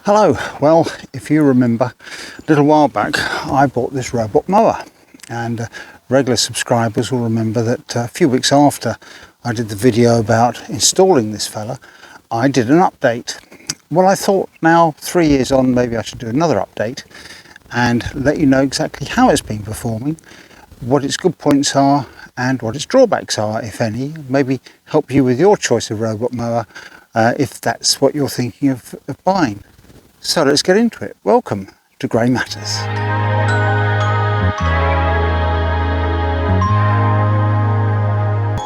Hello, well, if you remember, a little while back I bought this robot mower, and regular subscribers will remember that a few weeks after I did the video about installing this fella, I did an update. Well, I thought now 3 years on, maybe I should do another update and let you know exactly how it's been performing, what its good points are and what its drawbacks are, if any. Maybe help you with your choice of robot mower if that's what you're thinking of buying. So let's get into it. Welcome to Grey Matters.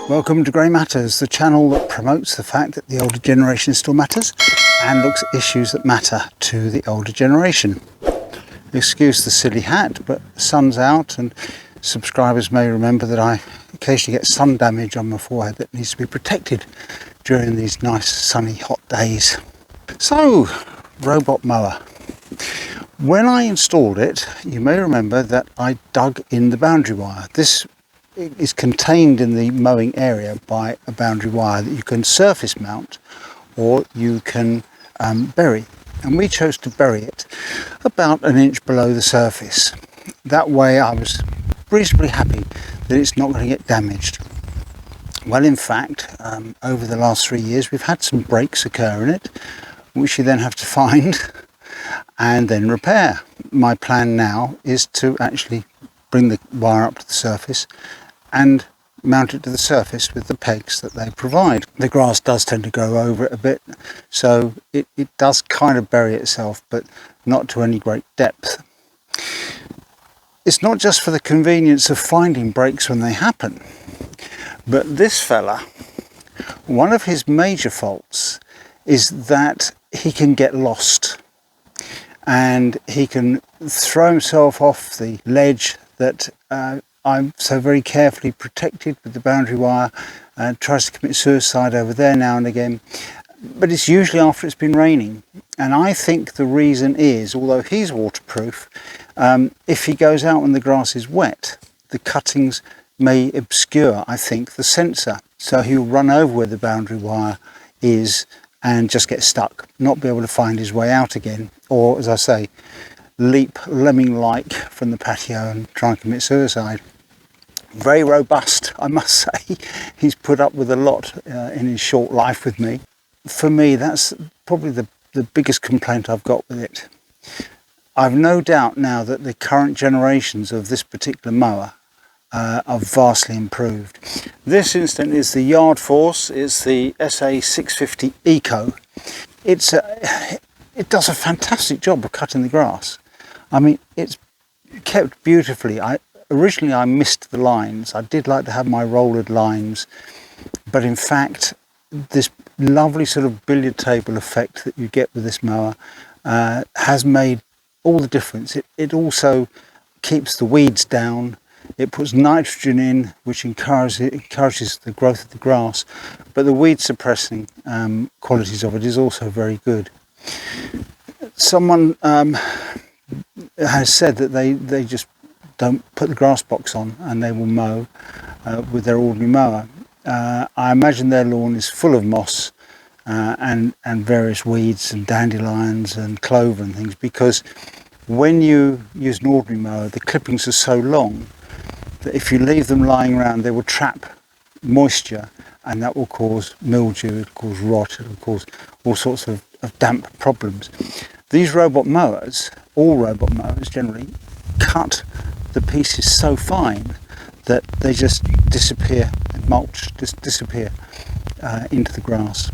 Welcome to Grey Matters, the channel that promotes the fact that the older generation still matters and looks at issues that matter to the older generation. Excuse the silly hat, but the sun's out and subscribers may remember that I occasionally get sun damage on my forehead that needs to be protected during these nice sunny hot days. So, robot mower. When I installed it, you may remember that I dug in the boundary wire. This is contained in the mowing area by a boundary wire that you can surface mount or you can bury. And we chose to bury it about an inch below the surface. That way I was reasonably happy that it's not going to get damaged. Well, in fact, over the last 3 years we've had some breaks occur in it, which you then have to find and then repair. My plan now is to actually bring the wire up to the surface and mount it to the surface with the pegs that they provide. The grass does tend to grow over it a bit, so it does kind of bury itself, but not to any great depth. It's not just for the convenience of finding breaks when they happen, but this fella, one of his major faults is that he can get lost and he can throw himself off the ledge that I'm so very carefully protected with the boundary wire, and tries to commit suicide over there now and again, but it's usually after it's been raining. And I think the reason is, although he's waterproof, if he goes out when the grass is wet, the cuttings may obscure, I think, the sensor, so he'll run over where the boundary wire is and just get stuck, not be able to find his way out again, or, as I say, leap lemming-like from the patio and try and commit suicide. Very robust, I must say. He's put up with a lot in his short life with me. For me, that's probably the biggest complaint I've got with it. I've no doubt now that the current generations of this particular mower are vastly improved. This instance is the Yard Force, it's the SA650 Eco. It does a fantastic job of cutting the grass. I mean, it's kept beautifully. Originally I missed the lines. I did like to have my rollered lines, but in fact this lovely sort of billiard table effect that you get with this mower has made all the difference. It also keeps the weeds down. It puts nitrogen in, which encourages the growth of the grass, but the weed suppressing qualities of it is also very good. Someone has said that they just don't put the grass box on and they will mow with their ordinary mower. I imagine their lawn is full of moss and various weeds and dandelions and clover and things, because when you use an ordinary mower, the clippings are so long that if you leave them lying around, they will trap moisture, and that will cause mildew, it will cause rot, it will cause all sorts of damp problems. These robot mowers, all robot mowers generally, cut the pieces so fine that they just disappear, mulch, just disappear into the grass.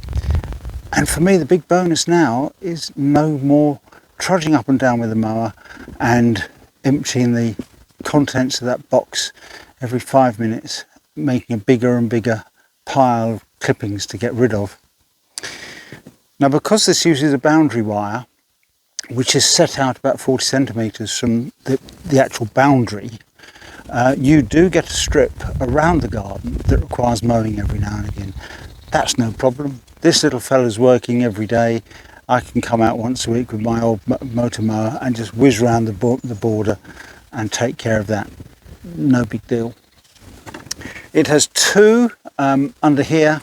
And for me, the big bonus now is no more trudging up and down with the mower and emptying the contents of that box every 5 minutes, making a bigger and bigger pile of clippings to get rid of. Now, because this uses a boundary wire, which is set out about 40 centimetres from the actual boundary, you do get a strip around the garden that requires mowing every now and again. That's no problem. This little fella's working every day. I can come out once a week with my old motor mower and just whiz around the border and take care of that. No big deal. It has two under here.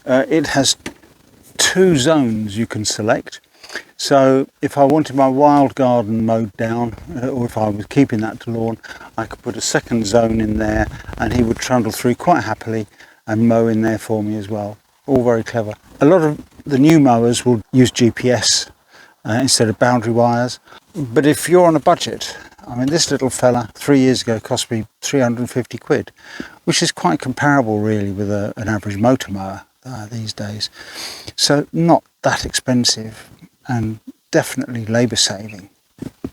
It has two zones you can select. So if I wanted my wild garden mowed down, or if I was keeping that to lawn, I could put a second zone in there and he would trundle through quite happily and mow in there for me as well. All very clever. A lot of the new mowers will use GPS instead of boundary wires. But if you're on a budget, I mean, this little fella 3 years ago cost me 350 quid, which is quite comparable really with an average motor mower these days. So not that expensive and definitely labour saving.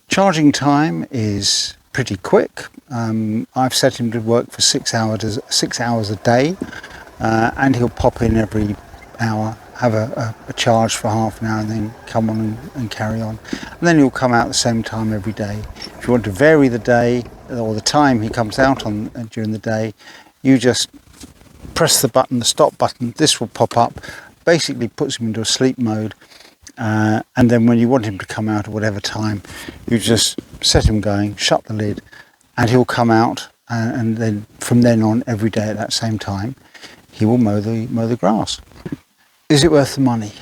Charging time is pretty quick. I've set him to work for 6 hours a day, and he'll pop in every hour, have a charge for half an hour, and then come on and carry on. And then he'll come out at the same time every day. If you want to vary the day or the time he comes out on during the day, you just press the button, the stop button. This will pop up, basically puts him into a sleep mode. And then when you want him to come out at whatever time, you just set him going, shut the lid, and he'll come out. And then from then on, every day at that same time, he will mow the grass. Is it worth the money?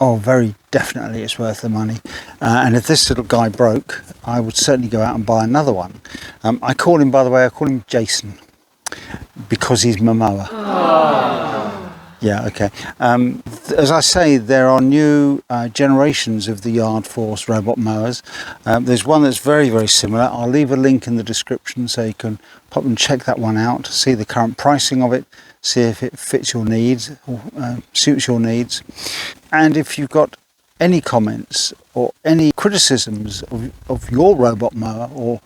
Oh, very definitely it's worth the money. And if this little guy broke, I would certainly go out and buy another one. I call him Jason, because he's my mower. Yeah, okay. As I say, there are new generations of the Yard Force robot mowers. There's one that's very, very similar. I'll leave a link in the description so you can pop and check that one out, see the current pricing of it, see if it fits your needs or suits your needs. And if you've got any comments or any criticisms of your robot mower or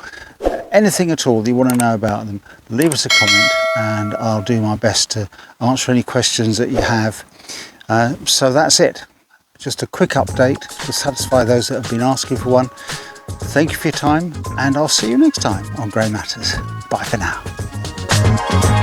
anything at all that you want to know about them, leave us a comment and I'll do my best to answer any questions that you have. So that's it. Just a quick update to satisfy those that have been asking for one. Thank you for your time, and I'll see you next time on Grey Matters. Bye for now.